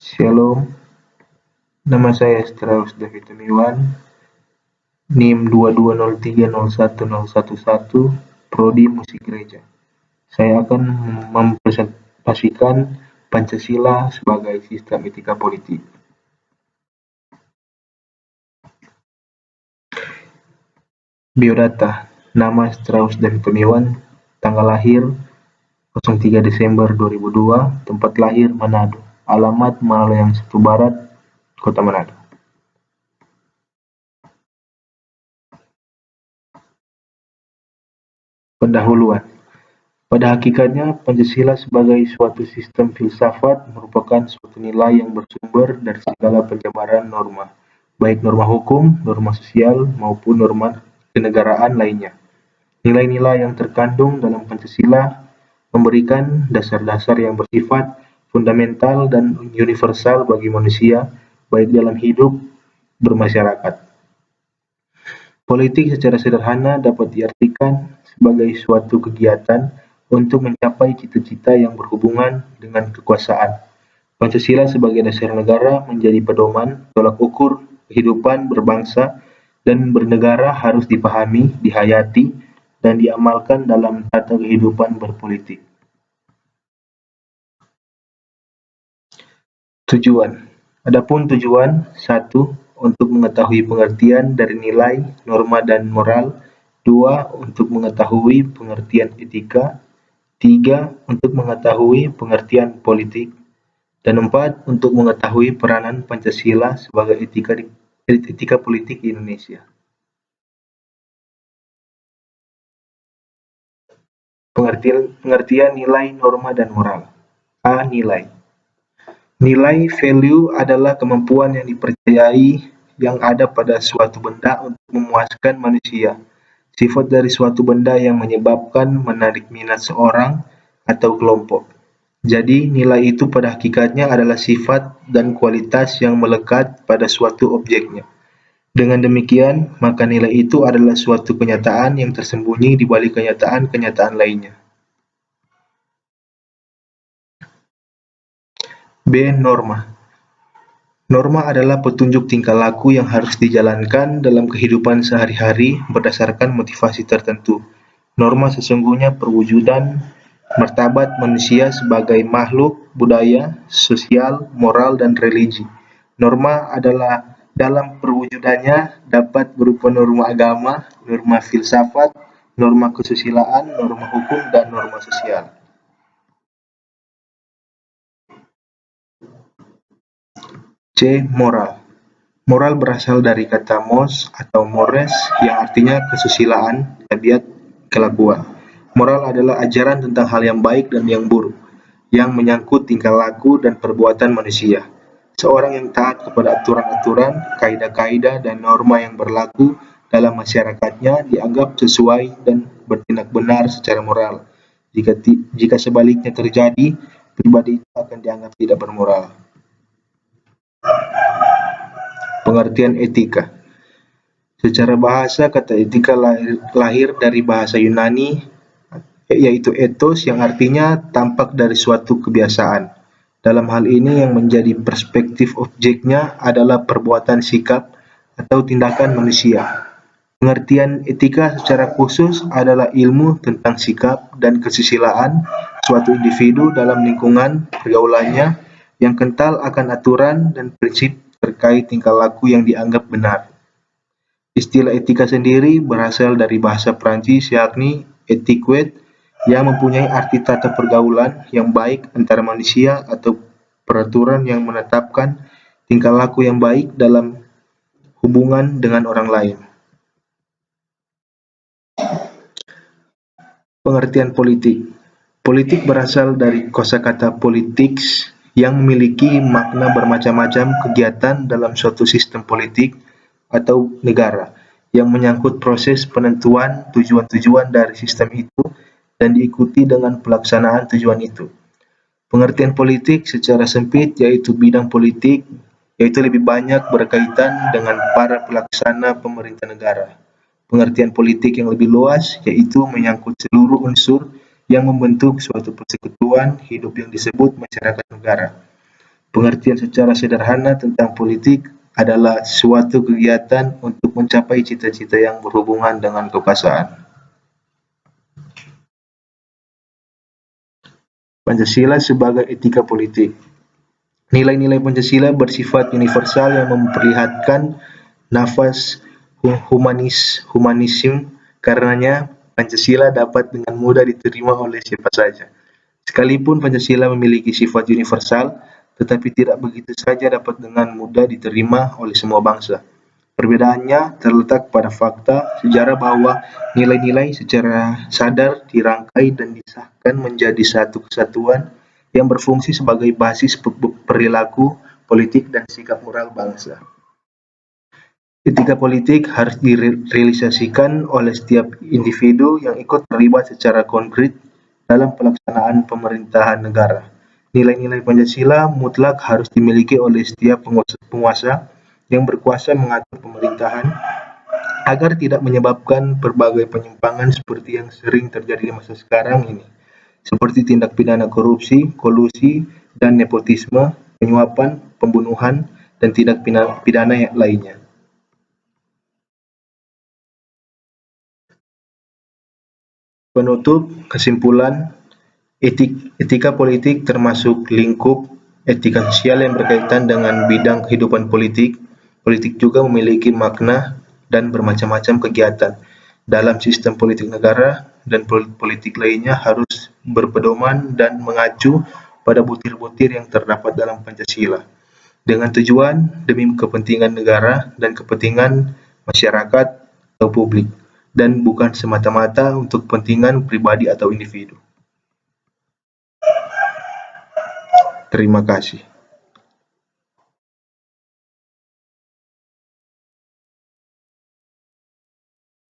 Shalom, nama saya Strauss David Tumiwan, NIM 22030111, Prodi Musik Gereja. Saya akan mempresentasikan Pancasila sebagai sistem etika politik. Biodata, nama Strauss David Tumiwan, tanggal lahir 03 Desember 2002, tempat lahir Manado, alamat Malayang 1 Barat, Kota Manado. Pendahuluan. Pada hakikatnya, Pancasila sebagai suatu sistem filsafat merupakan suatu nilai yang bersumber dari segala penjabaran norma, baik norma hukum, norma sosial, maupun norma kenegaraan lainnya. Nilai-nilai yang terkandung dalam Pancasila memberikan dasar-dasar yang bersifat fundamental dan universal bagi manusia, baik dalam hidup bermasyarakat. Politik secara sederhana dapat diartikan sebagai suatu kegiatan untuk mencapai cita-cita yang berhubungan dengan kekuasaan. Pancasila sebagai dasar negara menjadi pedoman tolak ukur kehidupan berbangsa dan bernegara harus dipahami, dihayati, dan diamalkan dalam tata kehidupan berpolitik. Tujuan. Adapun tujuan, 1. Untuk mengetahui pengertian dari nilai, norma, dan moral. 2. Untuk mengetahui pengertian etika. 3. Untuk mengetahui pengertian politik. Dan 4. Untuk mengetahui peranan Pancasila sebagai etika politik di Indonesia. Pengertian nilai, norma, dan moral. A. Nilai. Nilai value adalah kemampuan yang dipercayai yang ada pada suatu benda untuk memuaskan manusia. Sifat dari suatu benda yang menyebabkan menarik minat seorang atau kelompok. Jadi, nilai itu pada hakikatnya adalah sifat dan kualitas yang melekat pada suatu objeknya. Dengan demikian, maka nilai itu adalah suatu kenyataan yang tersembunyi di balik kenyataan-kenyataan lainnya. B. Norma. Norma adalah petunjuk tingkah laku yang harus dijalankan dalam kehidupan sehari-hari berdasarkan motivasi tertentu. Norma sesungguhnya perwujudan martabat manusia sebagai makhluk budaya, sosial, moral, dan religi. Norma adalah dalam perwujudannya dapat berupa norma agama, norma filsafat, norma kesusilaan, norma hukum, dan norma sosial. C. Moral. Moral berasal dari kata mos atau mores yang artinya kesusilaan, tabiat, kelakuan. Moral adalah ajaran tentang hal yang baik dan yang buruk, yang menyangkut tingkah laku dan perbuatan manusia. Seorang yang taat kepada aturan-aturan, kaidah-kaidah, dan norma yang berlaku dalam masyarakatnya dianggap sesuai dan bertindak benar secara moral. Jika sebaliknya terjadi, pribadi itu akan dianggap tidak bermoral. Pengertian etika. Secara bahasa, kata etika lahir dari bahasa Yunani, yaitu ethos yang artinya tampak dari suatu kebiasaan. Dalam hal ini yang menjadi perspektif objeknya adalah perbuatan sikap atau tindakan manusia. Pengertian etika secara khusus adalah ilmu tentang sikap dan kesusilaan suatu individu dalam lingkungan pergaulannya yang kental akan aturan dan prinsip terkait tingkah laku yang dianggap benar. Istilah etika sendiri berasal dari bahasa Prancis yakni etiquette yang mempunyai arti tata pergaulan yang baik antara manusia atau peraturan yang menetapkan tingkah laku yang baik dalam hubungan dengan orang lain. Pengertian politik. Politik berasal dari kosakata politics yang memiliki makna bermacam-macam kegiatan dalam suatu sistem politik atau negara yang menyangkut proses penentuan tujuan-tujuan dari sistem itu dan diikuti dengan pelaksanaan tujuan itu. Pengertian politik secara sempit yaitu bidang politik, yaitu lebih banyak berkaitan dengan para pelaksana pemerintah negara. Pengertian politik yang lebih luas yaitu menyangkut seluruh unsur yang membentuk suatu persekutuan hidup yang disebut masyarakat negara. Pengertian secara sederhana tentang politik adalah suatu kegiatan untuk mencapai cita-cita yang berhubungan dengan kekuasaan. Pancasila sebagai etika politik. Nilai-nilai Pancasila bersifat universal yang memperlihatkan nafas humanisme. Karenanya, Pancasila dapat dengan mudah diterima oleh siapa saja. Sekalipun Pancasila memiliki sifat universal, tetapi tidak begitu saja dapat dengan mudah diterima oleh semua bangsa. Perbedaannya terletak pada fakta sejarah bahwa nilai-nilai secara sadar dirangkai dan disahkan menjadi satu kesatuan yang berfungsi sebagai basis perilaku politik dan sikap moral bangsa. Etika politik harus direalisasikan oleh setiap individu yang ikut terlibat secara konkret dalam pelaksanaan pemerintahan negara. Nilai-nilai Pancasila mutlak harus dimiliki oleh setiap penguasa yang berkuasa mengatur pemerintahan agar tidak menyebabkan berbagai penyimpangan seperti yang sering terjadi di masa sekarang ini, seperti tindak pidana korupsi, kolusi, dan nepotisme, penyuapan, pembunuhan, dan tindak pidana yang lainnya. Penutup, kesimpulan, etika politik termasuk lingkup etika sosial yang berkaitan dengan bidang kehidupan politik. Politik juga memiliki makna dan bermacam-macam kegiatan. Dalam sistem politik negara dan politik lainnya harus berpedoman dan mengacu pada butir-butir yang terdapat dalam Pancasila, dengan tujuan demi kepentingan negara dan kepentingan masyarakat atau publik, dan bukan semata-mata untuk kepentingan pribadi atau individu. Terima kasih.